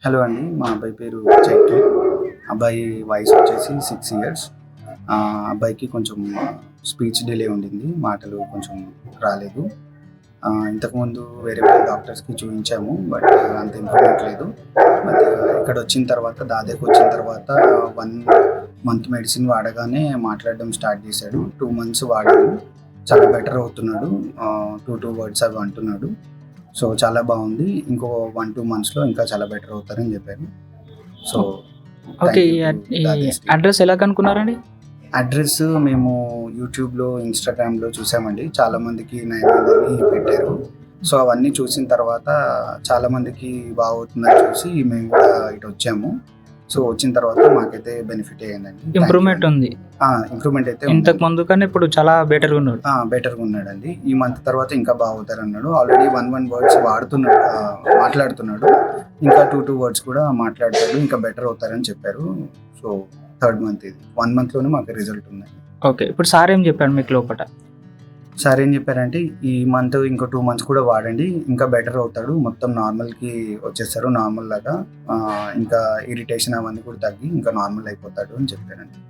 Hello అండి. మా అబ్బాయి పేరు చైతు. అబ్బాయి వయసు వచ్చేసి 6 ఇయర్స్. అబ్బాయికి కొంచెం స్పీచ్ డిలే ఉండింది. మాటలు కొంచెం రాలేదు. ఇంతకుముందు వేరే వేరే డాక్టర్స్‌కి చూయించాము. బట్ అంత ఇంప్రూవ్‌మెంట్ లేదు. బట్ ఇక్కడొచ్చిన తర్వాత దాదాపు వచ్చిన తర్వాత 1 మంత్ మెడిసిన్ వాడగానే మాట్లాడడం స్టార్ట్ చేశాడు. 2 మంత్స్ వాడాము. చాలా బెటర్ అవుతున్నాడు. 2 వర్డ్స్ అవి అంటున్నాడు. సో, చాలా బావుంది. ఇంకో 1, 2 మంత్స్‌లో ఇంకా చాలా బెటర్ అవుతారని జెప్పారు. So, okay. థాంక్ ఈ యూ టు అడ్ ఈ దాదేస్ టీమ్. అడ్రెస్ ఎలా కనుక్కున్నారండి? అడ్రెస్ మేము యూట్యూబ్‌లో, ఇన్‌స్టాగ్రామ్‌లో చూసామండి. చాలా మందికి నయమైందని పెట్టారు. సో, అవన్నీ చూసిన తర్వాత చాలా మందికి బాగవుతుందని చూసి మేము గూడా ఇటొచ్చాము. సో, వచ్చిన తర్వాత మాకైతే బెనిఫిటే అయిందండి. థాంక్ యూ ఇంప్రూవ్‌మెంట్ అండి. ఉంది. ఇంప్రూవ్‌మెంట్ అయితే ఇంతకు ఉందండి. ముందు కన్నా ఇప్పుడు చాలా బెటర్‌గా ఉన్నాడు. బెటర్‌గా ఉన్నాడండి. ఈ మంత్ తర్వాత ఇంకా బాగవుతారన్నాడు. Already 1 words వాడుతున్నాడు. మాట్లాడుతున్నాడు. ఇంకా 2 వర్డ్స్ కూడా మాట్లాడతాడు. ఇంకా బెటర్ అవుతారని చెప్పారు. సో, థర్డ్ మంత్ ఇది. 1 మంత్‌లోనే మాకు రిజల్ట్ ఉందండి. ఓకే. ఇప్పుడు సార్ ఏం చెప్పాడు మీకు లోపట? సార్ ఏం చెప్పారంటే, "ఈ మంత్ ఇంకో 2 మంత్స్ కూడా వాడండి. ఇంకా బెటర్ అవుతాడు. మొత్తం నార్మల్‌కి వచ్చేస్తారు నార్మల్‌లాగా. ఇంకా ఇరిటేషన్ అవన్నీ కూడా తగ్గి ఇంకా నార్మల్ అయిపోతాడు" అని చెప్పారండి.